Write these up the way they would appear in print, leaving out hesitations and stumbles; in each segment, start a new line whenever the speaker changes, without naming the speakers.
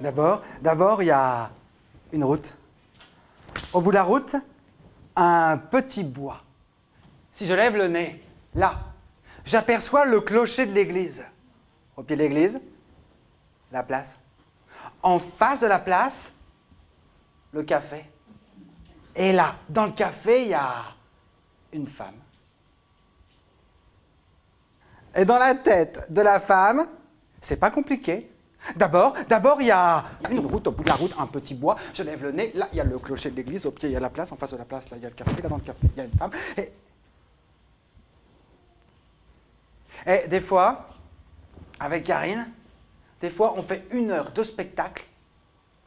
D'abord, il y a une route. Au bout de la route, un petit bois. Si je lève le nez, là, j'aperçois le clocher de l'église. Au pied de l'église, la place. En face de la place, le café. Et là, dans le café, il y a une femme. Et dans la tête de la femme, c'est pas compliqué. D'abord, il y a une route, au bout de la route, un petit bois. Je lève le nez, là, il y a le clocher de l'église, au pied, il y a la place, en face de la place, là, il y a le café, là, dans le café, il y a une femme. Et des fois, avec Karine, des fois, on fait 1 heure de spectacle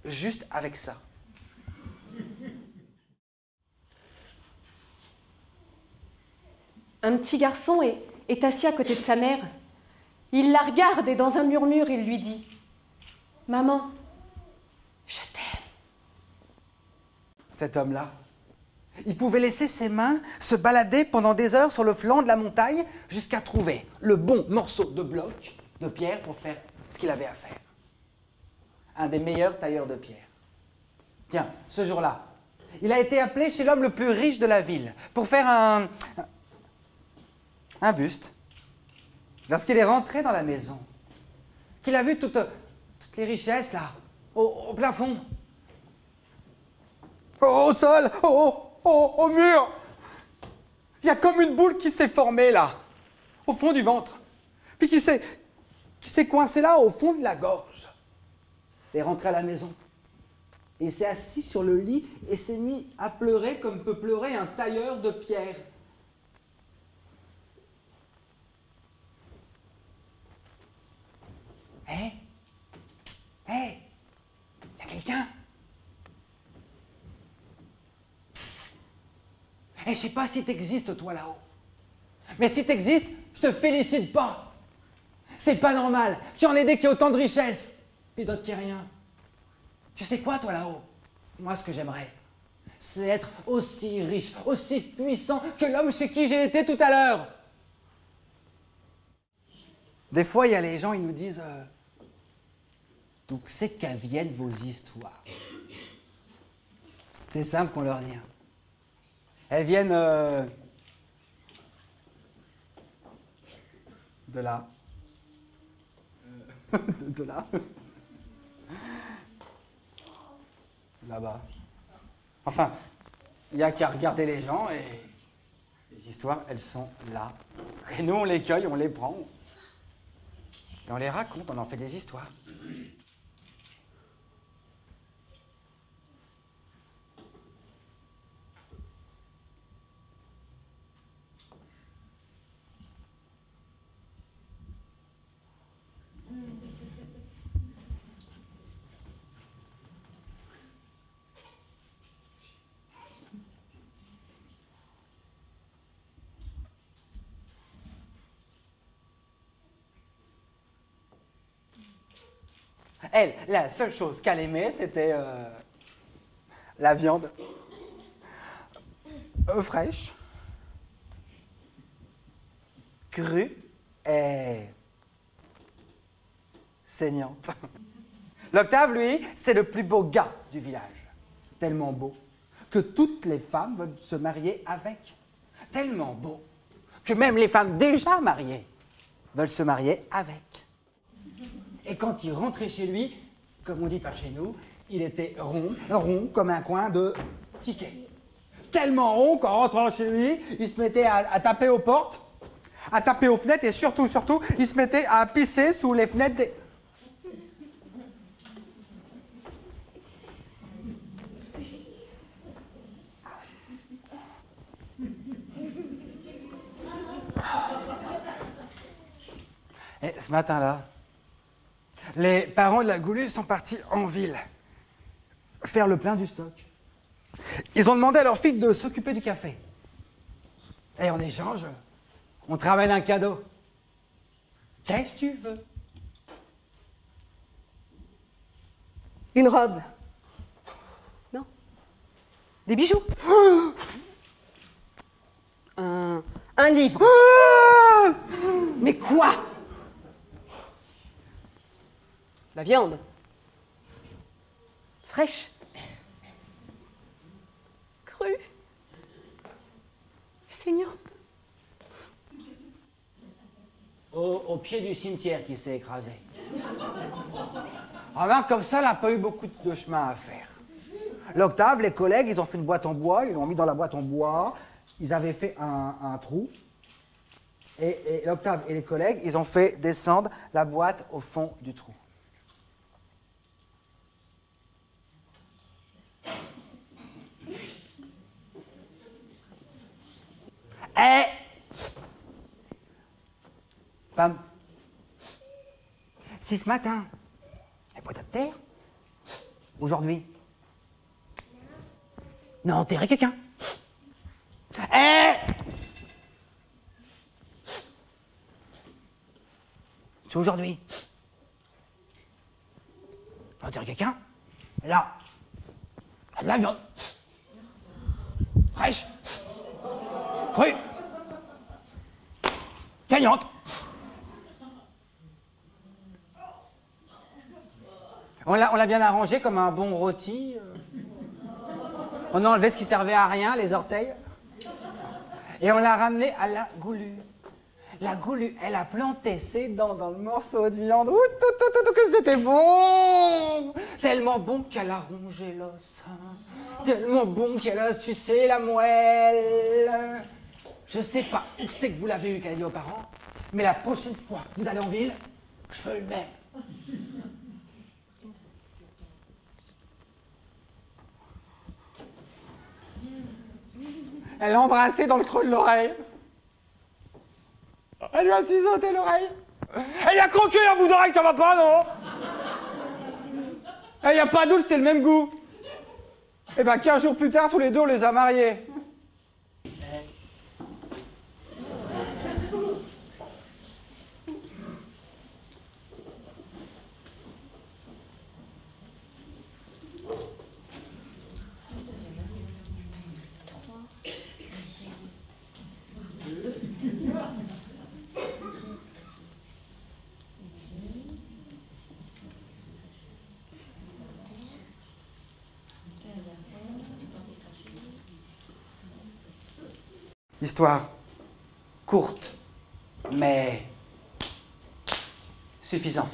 juste avec ça.
Un petit garçon est assis à côté de sa mère. Il la regarde et dans un murmure, il lui dit « Maman, je t'aime. »
Cet homme-là, il pouvait laisser ses mains se balader pendant des heures sur le flanc de la montagne jusqu'à trouver le bon morceau de bloc de pierre pour faire ce qu'il avait à faire. Un des meilleurs tailleurs de pierre. Tiens, ce jour-là, il a été appelé chez l'homme le plus riche de la ville pour faire un buste. Lorsqu'il est rentré dans la maison, qu'il a vu toutes les richesses là, au plafond, au sol, au mur, il y a comme une boule qui s'est formée là, au fond du ventre, puis qui s'est coincée là au fond de la gorge. Il est rentré à la maison. Et il s'est assis sur le lit et s'est mis à pleurer comme peut pleurer un tailleur de pierre. Hé, il y a quelqu'un? Je sais pas si t'existes toi là-haut. Mais si t'existes, je te félicite pas. C'est pas normal qu'il y en ait des qui aient autant de richesses, et d'autres qui aient rien. Tu sais quoi toi là-haut? Moi ce que j'aimerais, c'est être aussi riche, aussi puissant que l'homme chez qui j'ai été tout à l'heure. Des fois, il y a les gens, ils nous disent d'où c'est qu'elles viennent vos histoires? C'est simple qu'on leur dit. Elles viennent de là. De là. Là-bas. Enfin, il n'y a qu'à regarder les gens et les histoires, elles sont là. Et nous, on les cueille, on les prend. Et on les raconte, on en fait des histoires. Elle, la seule chose qu'elle aimait, c'était la viande fraîche, crue et saignante. L'Octave, lui, c'est le plus beau gars du village. Tellement beau que toutes les femmes veulent se marier avec. Tellement beau que même les femmes déjà mariées veulent se marier avec. Et quand il rentrait chez lui, comme on dit par chez nous, il était rond comme un coin de ticket. Tellement rond qu'en rentrant chez lui, il se mettait à taper aux portes, à taper aux fenêtres et surtout, il se mettait à pisser sous les fenêtres des... Et ce matin-là, les parents de la Goulue sont partis en ville faire le plein du stock. Ils ont demandé à leur fille de s'occuper du café. Et en échange, on te ramène un cadeau. Qu'est-ce que tu veux?
Une robe. Non. Des bijoux. Un livre. Mais quoi? La viande. fraîche, crue, saignante.
Au pied du cimetière qui s'est écrasé. Remarque, comme ça, elle n'a pas eu beaucoup de chemin à faire. L'Octave, les collègues, ils ont fait une boîte en bois, ils l'ont mis dans la boîte en bois, ils avaient fait un trou, et l'Octave et les collègues, ils ont fait descendre la boîte au fond du trou. Femme, si ce matin, elle peut être terre, aujourd'hui, non, enterrer quelqu'un. C'est aujourd'hui. Enterrer quelqu'un, là, il y a de la viande. Fraîche. Crue. Saignante. On l'a bien arrangé comme un bon rôti. On a enlevé ce qui servait à rien, les orteils. Et on l'a ramené à la goulue. La goulue, elle a planté ses dents dans le morceau de viande. Ouh, que c'était bon! Tellement bon qu'elle a rongé l'os. Tellement bon qu'elle a sucé la moelle. Je sais pas où c'est que vous l'avez eu qu'elle a dit aux parents, mais la prochaine fois que vous allez en ville, je veux le même. Elle l'a embrassé dans le creux de l'oreille. Elle lui a cisaillé l'oreille. Elle lui a croqué un bout d'oreille, ça va pas, non? Il n'y a pas d'où, c'était le même goût. Et ben 15 jours plus tard, tous les deux, on les a mariés. Histoire courte, mais suffisante.